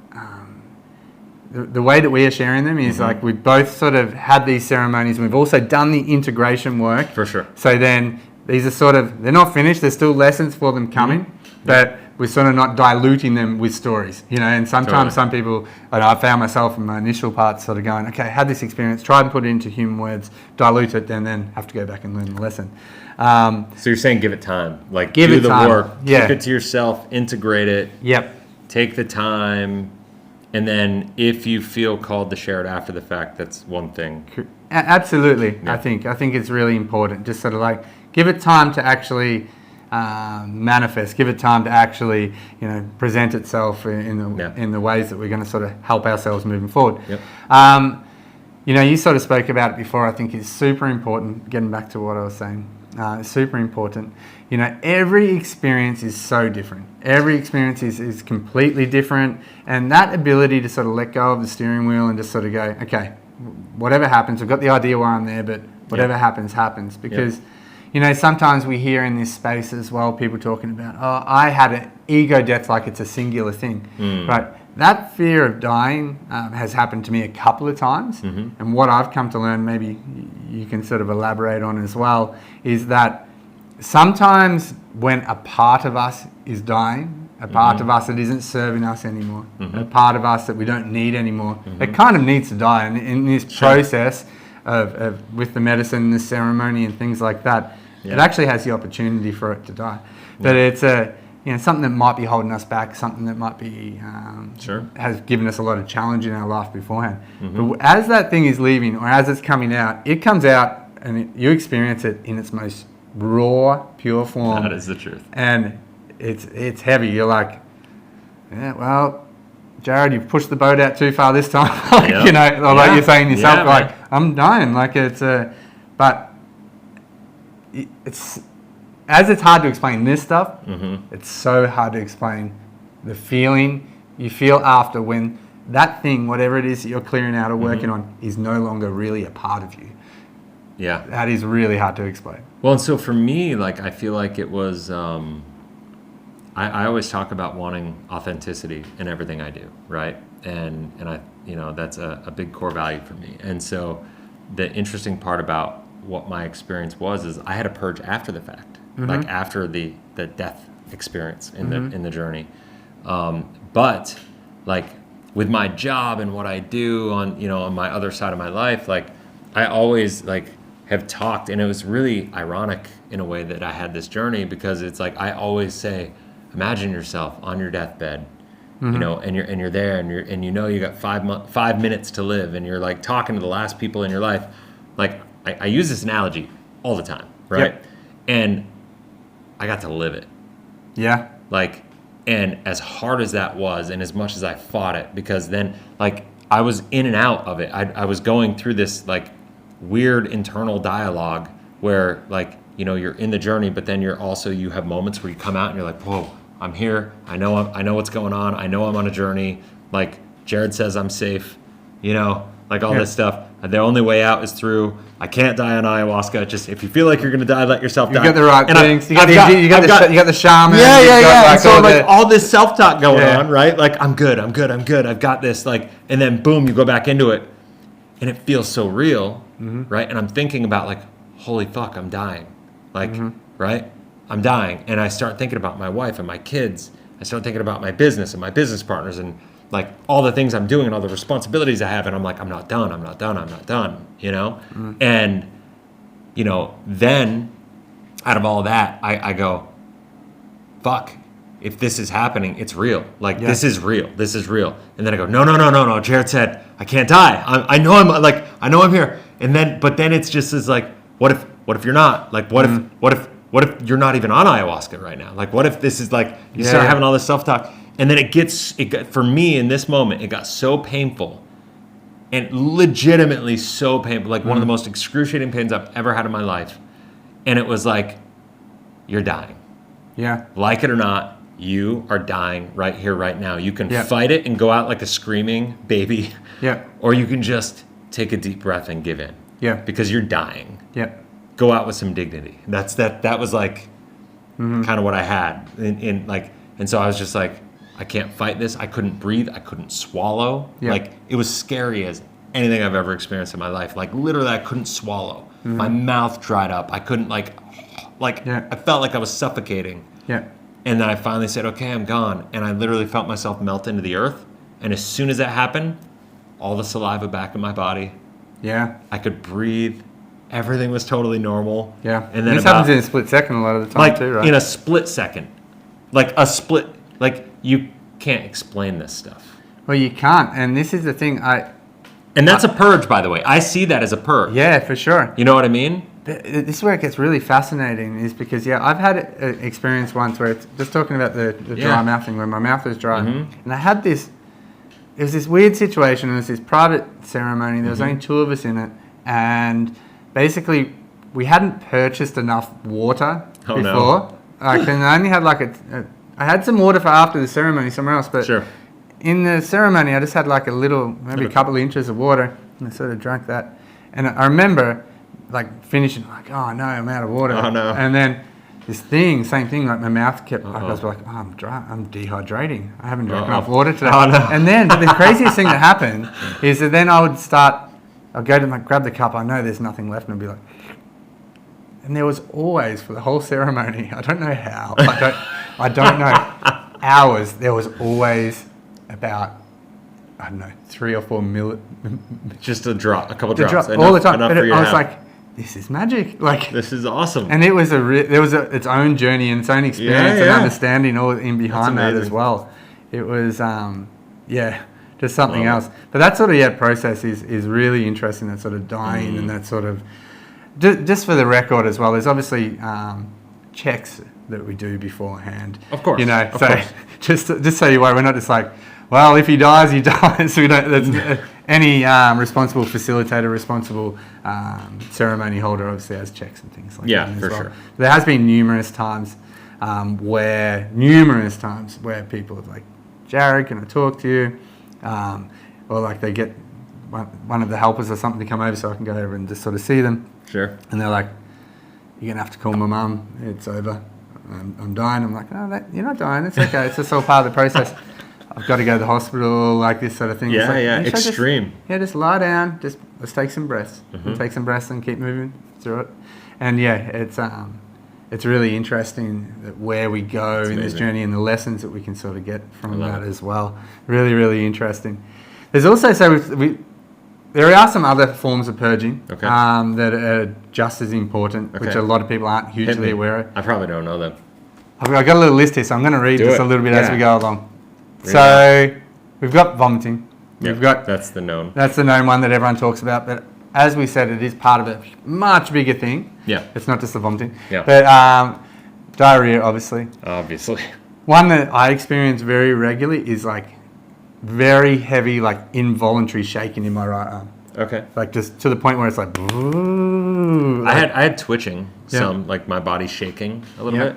S2: the way that we are sharing them is like we've both sort of had these ceremonies, and we've also done the integration work.
S1: For sure.
S2: So then these are sort of, they're not finished, there's still lessons for them coming, but we're sort of not diluting them with stories, and sometimes some people, I found myself in my initial part sort of going, okay, I had this experience, try and put it into human words, dilute it, and then have to go back and learn the lesson.
S1: So you're saying give it time, like
S2: give
S1: do
S2: it
S1: the
S2: time.
S1: work,
S2: Yeah.
S1: keep it to yourself, integrate it, take the time, and then if you feel called to share it after the fact, that's one thing.
S2: Absolutely. Yeah. I think it's really important. Just sort of like give it time to actually manifest. Give it time to actually present itself in the ways that we're going to sort of help ourselves moving forward.
S1: Yep.
S2: You sort of spoke about it before. I think it's super important. Getting back to what I was saying, it's super important. Every experience is so different. Every experience is completely different, and that ability to sort of let go of the steering wheel and just sort of go, okay, whatever happens, I've got the idea why I'm there, but whatever happens, happens. Because, sometimes we hear in this space as well, people talking about, oh, I had an ego death like it's a singular thing. Right? That fear of dying has happened to me a couple of times. And what I've come to learn, maybe you can sort of elaborate on as well, is that sometimes when a part of us is dying, a part of us that isn't serving us anymore, a part of us that we don't need anymore, it kind of needs to die. And in this process of with the medicine and the ceremony and things like that, it actually has the opportunity for it to die. But it's something that might be holding us back, something that might be has given us a lot of challenge in our life beforehand. But as that thing is leaving, or as it's coming out, it comes out and you experience it in its most raw, pure form.
S1: That is the truth.
S2: And it's heavy. You're like, yeah, well, Jarrod, you've pushed the boat out too far this time. Like you're saying yourself, like, I'm dying. Like but it's hard to explain this stuff. It's so hard to explain the feeling you feel after when that thing, whatever it is that you're clearing out or working on, is no longer really a part of you.
S1: Yeah.
S2: That is really hard to explain.
S1: Well, and so for me, like, I feel like it was, I always talk about wanting authenticity in everything I do, right? And I, that's a big core value for me. And so the interesting part about what my experience was is I had a purge after the fact, like after the death experience in the journey. But like with my job and what I do on my other side of my life, like I always like have talked, and it was really ironic in a way that I had this journey, because it's like I always say, imagine yourself on your deathbed, and you're there, and you got 5 minutes to live, and you're like talking to the last people in your life. Like I use this analogy all the time, right?
S2: Yep.
S1: And I got to live it.
S2: Yeah.
S1: Like, and as hard as that was, and as much as I fought it, because then like I was in and out of it. I was going through this like weird internal dialogue where like you're in the journey, but then you have moments where you come out and you're like, whoa, I'm here, I know what's going on, I know I'm on a journey, like Jarrod says I'm safe, like all this stuff. The only way out is through. I can't die on ayahuasca. Just if you feel like you're gonna die, let yourself die.
S2: You got the right things. You got the shaman.
S1: Yeah. And so like all this self-talk going on, right? Like I'm good. I've got this. Like, and then boom, you go back into it, and it feels so real, right? And I'm thinking about like, holy fuck, I'm dying. Like, right? I'm dying, and I start thinking about my wife and my kids. I start thinking about my business and my business partners and like all the things I'm doing and all the responsibilities I have, and I'm like, I'm not done, And, then out of all that, I go, fuck, if this is happening, it's real. Like, this is real. And then I go, no, Jarrod said, I can't die. I know I'm here. And then, but then it's just as like, what if you're not? Like, what if you're not even on ayahuasca right now? Like, what if this is like, you start having all this self-talk. And then for me in this moment, it got so painful, and legitimately so painful, like one of the most excruciating pains I've ever had in my life. And it was like, you're dying.
S2: Yeah.
S1: Like it or not, you are dying right here, right now. You can fight it and go out like a screaming baby.
S2: Yeah.
S1: Or you can just take a deep breath and give in.
S2: Yeah.
S1: Because you're dying.
S2: Yeah.
S1: Go out with some dignity. That was like, kind of what I had and so I was just like, I can't fight this. I couldn't breathe. I couldn't swallow.
S2: Yeah.
S1: Like, it was scary as anything I've ever experienced in my life. Like, literally, I couldn't swallow. My mouth dried up. I couldn't I felt like I was suffocating.
S2: Yeah.
S1: And then I finally said, okay, I'm gone. And I literally felt myself melt into the earth. And as soon as that happened, all the saliva back in my body.
S2: Yeah.
S1: I could breathe. Everything was totally normal.
S2: Yeah.
S1: And then
S2: this happens in a split second a lot of the time too, right?
S1: In a split second. You can't explain this stuff.
S2: Well, you can't. And this is the thing.
S1: And that's a purge, by the way. I see that as a purge.
S2: Yeah, for sure.
S1: You know what I mean?
S2: This is where it gets really fascinating, is because, I've had an experience once where it's just talking about the dry mouth thing, where my mouth was dry. And I had it was this weird situation. It was this private ceremony. There was only 2 of us in it. And basically, we hadn't purchased enough water before.
S1: No.
S2: I only had I had some water for after the ceremony somewhere else, but
S1: sure.
S2: In the ceremony, I just had a maybe a couple of inches of water, and I sort of drank that. And I remember finishing, oh no, I'm out of water.
S1: Oh no.
S2: And then same thing, my mouth kept, I was like, oh, I'm dry, I'm dehydrating. I haven't drank enough water today.
S1: Oh, no.
S2: And then the craziest thing that happened is that then I'd go to grab the cup, I know there's nothing left, and I'd be like, and there was always, for the whole ceremony, I don't know how, I don't know, hours, there was always about, I don't know, 3 or 4
S1: just a couple drops.
S2: All the time. But I was like, this is magic.
S1: This is awesome.
S2: And it was its own journey and its own experience and understanding all in behind that as well. It was, just something else. But that sort of process is really interesting. That sort of dying and that sort of, just for the record as well. There's obviously checks that we do beforehand.
S1: Of course. Of course.
S2: just so you worry, we're not just like, well, if he dies, he dies. So we don't. That's any responsible facilitator, responsible ceremony holder, obviously has checks and things like that. Yeah, for sure. There has been numerous times where people are like, Jarrod, can I talk to you? Or they get one of the helpers or something to come over so I can go over and just sort of see them.
S1: Sure.
S2: And they're like, you're gonna have to call my mum. It's over. I'm dying. I'm like, no, you're not dying. It's okay. It's just all part of the process. I've got to go to the hospital, this sort of thing.
S1: Yeah, extreme.
S2: Just lie down. Let's take some breaths. Take some breaths and keep moving through it. And it's really interesting that where we go in this journey and the lessons that we can sort of get from that as well. Really, really interesting. There's also there are some other forms of purging that are just as important, which a lot of people aren't hugely aware of.
S1: I probably don't know them.
S2: I've got a little list here, so I'm going to read a little bit as we go along. So we've got vomiting. That's the known one that everyone talks about. But as we said, it is part of a much bigger thing. Yeah. It's not just the vomiting. Yeah. But diarrhea, obviously. One that I experience very regularly is very heavy, involuntary shaking in my right arm. Okay. Just to the point where it's like.
S1: I had twitching, some my body shaking a little bit.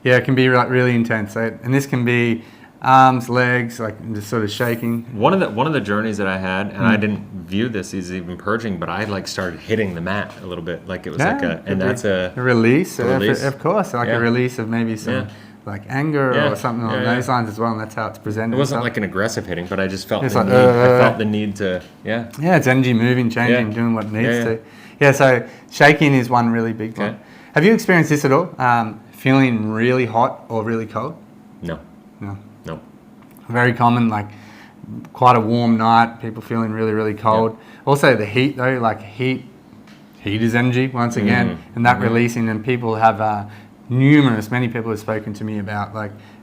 S2: Yeah, it can be really intense. And this can be arms, legs, just sort of shaking. One
S1: of the journeys that I had, and I didn't view this as even purging, but I started hitting the mat a little bit, it was that's a
S2: release. Of course, a release of maybe some anger or something along those lines as well, and that's how it's presented.
S1: It wasn't an aggressive hitting, but I just felt I felt the need to
S2: it's energy moving, changing, doing what it needs to. Yeah, so shaking is one really big one. Have you experienced this at all? Feeling really hot or really cold?
S1: No.
S2: Very common, quite a warm night, people feeling really, really cold. Yep. Also the heat though, heat is energy once again, and that releasing, and people have many people have spoken to me about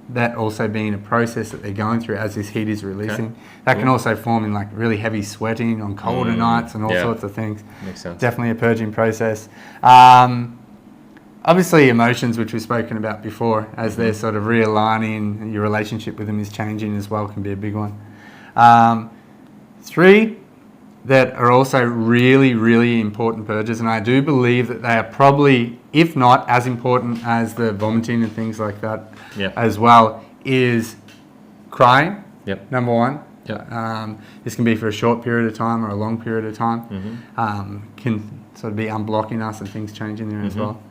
S2: that also being a process that they're going through as this heat is releasing. That can also form in really heavy sweating on colder nights and all sorts of things.
S1: Makes sense.
S2: Definitely a purging process. Obviously emotions, which we've spoken about before, as they're sort of realigning, your relationship with them is changing as well, can be a big one. 3 that are also really, really important purges, and I do believe that they are probably, if not as important as the vomiting and things like that as well, is crying, number 1. This can be for a short period of time or a long period of time. Can sort of be unblocking us and things changing there as well.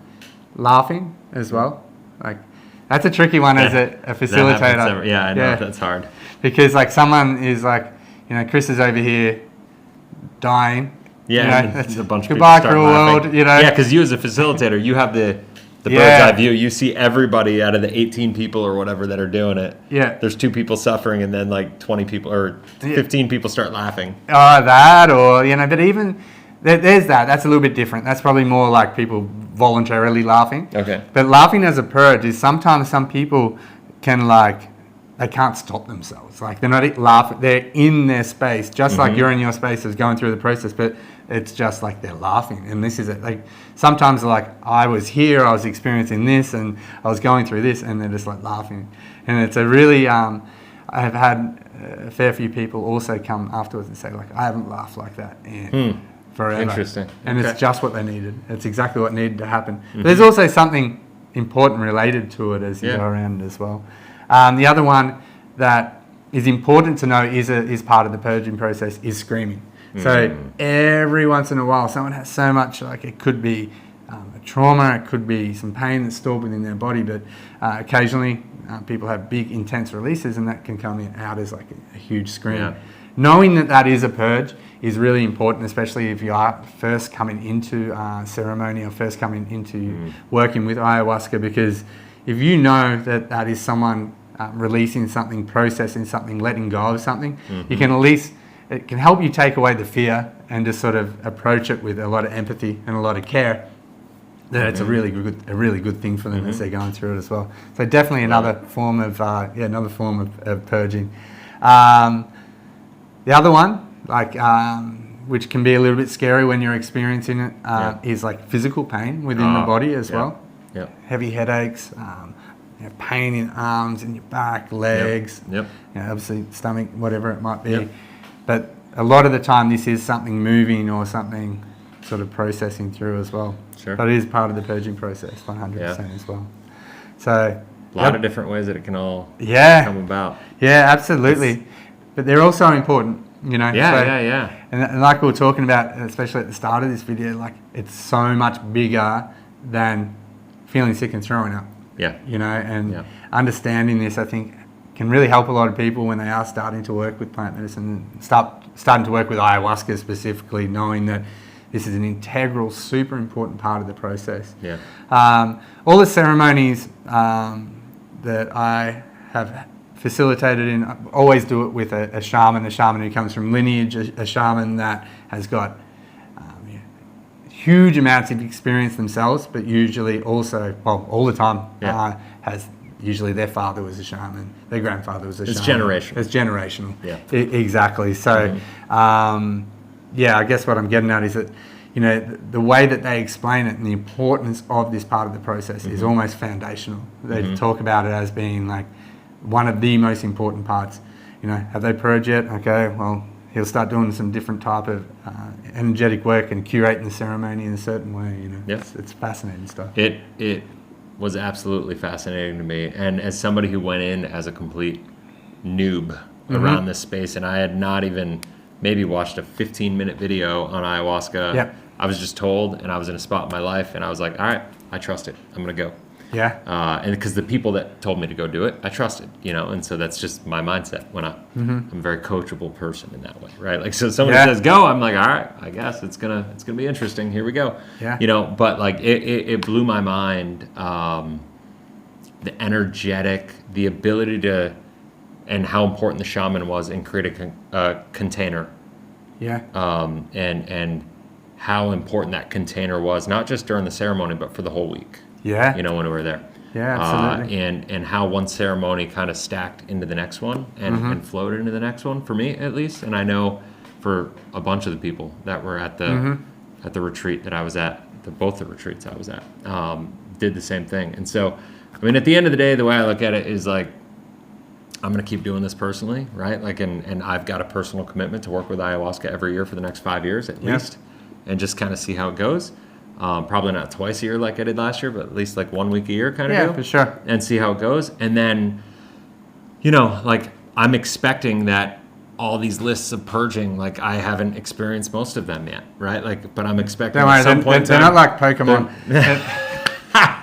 S2: Laughing as well. Like, that's a tricky one as a facilitator.
S1: Yeah, I know, that's hard.
S2: Because, like, someone is like, you know, Chris is over here dying.
S1: Yeah,
S2: you know,
S1: it's a bunch of
S2: goodbye,
S1: people start
S2: cruel
S1: laughing.
S2: world, you know.
S1: Yeah, because you as a facilitator, you have the bird's eye view. You see everybody out of the 18 people or whatever that are doing it.
S2: Yeah.
S1: There's 2 people suffering, and then like 20 people or 15 people start laughing.
S2: That, or, you know, but even there's that. That's a little bit different. That's probably more like people voluntarily laughing.
S1: Okay.
S2: But laughing as a purge is sometimes some people can, like, they can't stop themselves. Like, they're not laughing. They're in their space, just like you're in your space as going through the process, but it's just like they're laughing. And this is it. Like, sometimes, like, I was here, I was experiencing this, and I was going through this, and they're just like laughing. And it's a really, I have had a fair few people also come afterwards and say, like, I haven't laughed like that in forever.
S1: Interesting.
S2: And it's just what they needed. It's exactly what needed to happen. But there's also something important related to it as you go around as well. The other one that is important to know is part of the purging process is screaming. So every once in a while, someone has so much, like, it could be a trauma, it could be some pain that's stored within their body, but occasionally people have big, intense releases, and that can come out as like a huge scream.
S1: Yeah.
S2: Knowing that that is a purge is really important, especially if you are first coming into ceremony or first coming into working with ayahuasca, because if you know that that is someone releasing something, processing something, letting go of something, you can at least, it can help you take away the fear and just sort of approach it with a lot of empathy and a lot of care. That it's a really good thing for them as they're going through it as well. So definitely another form of purging. The other one, like, which can be a little bit scary when you're experiencing it, is like physical pain within the body as well.
S1: Yeah.
S2: Heavy headaches, pain in arms, in your back, legs, obviously stomach, whatever it might be. Yep. But a lot of the time this is something moving or something sort of processing through as well.
S1: Sure.
S2: But it is part of the purging process, 100% as well. So
S1: a lot of different ways that it can all come about.
S2: Yeah, absolutely. But they're also important, you know. And like we were talking about, especially at the start of this video, like, it's so much bigger than feeling sick and throwing up.
S1: Yeah.
S2: You know, and understanding this, I think, can really help a lot of people when they are starting to work with plant medicine, starting to work with ayahuasca specifically, knowing that this is an integral, super important part of the process. Yeah. All the ceremonies that I have facilitated in, I always do it with a shaman who comes from lineage, a shaman that has got huge amounts of experience themselves, but usually also, well, all the time, has usually their father was a shaman, their grandfather was a shaman. It's generational. Yeah. Exactly. So, I guess what I'm getting at is that, you know, the way that they explain it and the importance of this part of the process is almost foundational. They talk about it as being like one of the most important parts. You know, have they purged yet? Okay, well, he'll start doing some different type of energetic work and curating the ceremony in a certain way. You know, it's fascinating stuff.
S1: It was absolutely fascinating to me, and as somebody who went in as a complete noob around this space, and I had not even maybe watched a 15-minute video on ayahuasca. Yep. I was just told, and I was in a spot in my life, and I was like, all right, I trust it. I'm going to go. Yeah. And because the people that told me to go do it, I trusted, you know, and so that's just my mindset when I'm a very coachable person in that way, right? Like, so somebody says go, I'm like, all right, I guess it's gonna be interesting. Here we go. Yeah. You know, but like it blew my mind, the energetic, the ability to, and how important the shaman was in creating a container. Yeah. And how important that container was, not just during the ceremony, but for the whole week. Yeah. You know, when we were there. Yeah, absolutely. And how one ceremony kind of stacked into the next one and flowed into the next one, for me at least. And I know for a bunch of the people that were at the retreat that I was at, both the retreats I was at, did the same thing. And so, I mean, at the end of the day, the way I look at it is like, I'm going to keep doing this personally, right? Like, and I've got a personal commitment to work with ayahuasca every year for the next 5 years at least, and just kind of see how it goes. Probably not twice a year like I did last year, but at least like 1 week a year kind of deal. Yeah, for sure. And see how it goes. And then, you know, like, I'm expecting that all these lists of purging, like, I haven't experienced most of them yet, right? Like, but I'm expecting at some point
S2: they're not like Pokemon.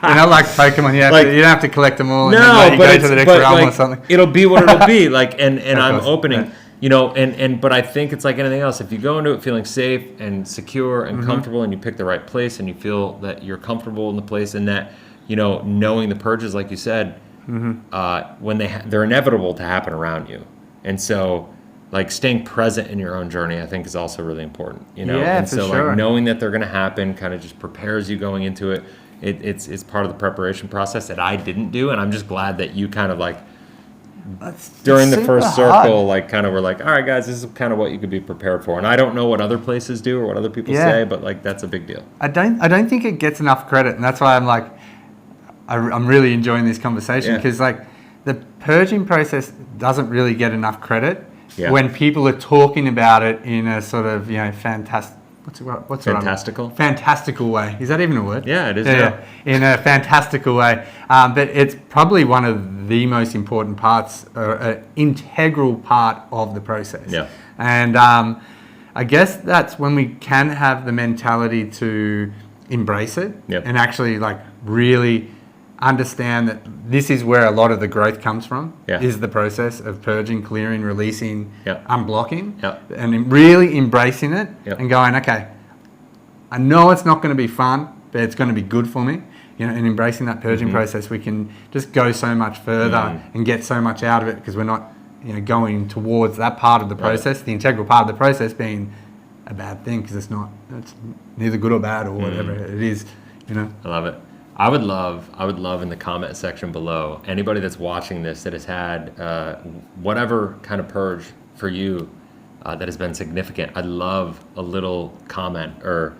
S2: You're not like Pokemon. You don't have to collect them all. And then,
S1: but
S2: go to the next realm or something.
S1: It'll be what it'll be. Like, and I'm opening.
S2: Yeah.
S1: You know, but I think it's like anything else. If you go into it feeling safe and secure and comfortable, and you pick the right place, and you feel that you're comfortable in the place, and that, you know, knowing the purges, like you said, when they're inevitable to happen around you, and so like staying present in your own journey, I think is also really important. You know,
S2: yeah,
S1: and
S2: for
S1: so
S2: sure.
S1: like knowing that they're going to happen kind of just prepares you going into it. It's part of the preparation process that I didn't do, and I'm just glad that you kind of like. During the first circle, like kind of were like, all right, guys, this is kind of what you could be prepared for. And I don't know what other places do or what other people say, but like that's a big deal.
S2: I don't think it gets enough credit, and that's why I'm like, I'm really enjoying this conversation because like the purging process doesn't really get enough credit when people are talking about it in a sort of, you know, fantastical way. Is that even a word?
S1: Yeah, it is.
S2: Yeah. In a fantastical way. But it's probably one of the most important parts, an integral part of the process.
S1: Yeah.
S2: And I guess that's when we can have the mentality to embrace it and actually like really understand that this is where a lot of the growth comes from, is the process of purging, clearing, releasing, unblocking, and really embracing it and going, okay, I know it's not going to be fun, but it's going to be good for me. You know, and embracing that purging process, we can just go so much further and get so much out of it because we're not, you know, going towards that part of the process, the integral part of the process being a bad thing because it's neither good or bad or whatever it is, you know.
S1: I love it. I would love in the comment section below, anybody that's watching this that has had whatever kind of purge for you that has been significant. I'd love a little comment or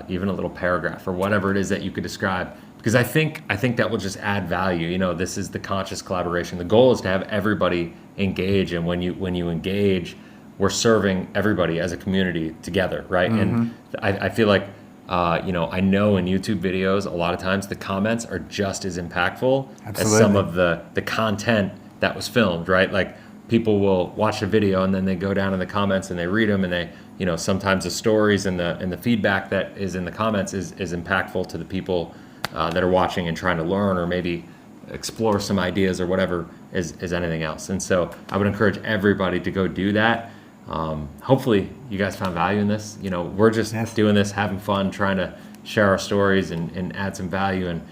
S1: even a little paragraph or whatever it is that you could describe, because I think that will just add value. You know, this is the conscious collaboration. The goal is to have everybody engage, and when you engage, we're serving everybody as a community together, right? And I feel like. You know, I know in YouTube videos, a lot of times the comments are just as impactful as some of the content that was filmed, right? Like people will watch a video and then they go down in the comments and they read them and they, you know, sometimes the stories and the feedback that is in the comments is impactful to the people that are watching and trying to learn or maybe explore some ideas or whatever is anything else. And so I would encourage everybody to go do that. Hopefully you guys found value in this. You know, we're just doing this, having fun, trying to share our stories and add some value and,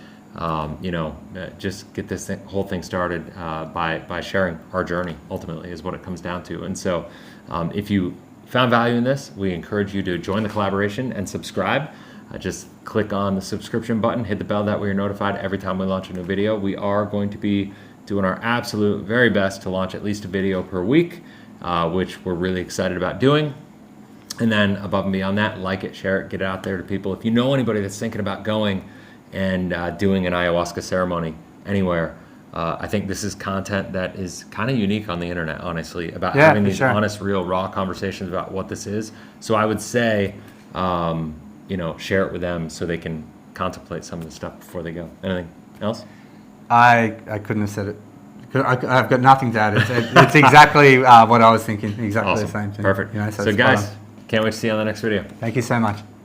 S1: you know, just get this whole thing started by sharing our journey, ultimately, is what it comes down to. And so if you found value in this, we encourage you to join the collaboration and subscribe. Just click on the subscription button, hit the bell, that way you're notified every time we launch a new video. We are going to be doing our absolute very best to launch at least a video per week. Which we're really excited about doing. And then above and beyond that, like it, share it, get it out there to people. If you know anybody that's thinking about going and doing an ayahuasca ceremony anywhere, I think this is content that is kind of unique on the internet, honestly, about having these honest, real, raw conversations about what this is. So I would say, you know, share it with them so they can contemplate some of the stuff before they go. Anything else?
S2: I couldn't have said it. I've got nothing to add. It's exactly what I was thinking. Exactly
S1: Awesome.
S2: the same thing.
S1: Perfect.
S2: You know,
S1: so guys, can't wait to see you on the next video.
S2: Thank you so much.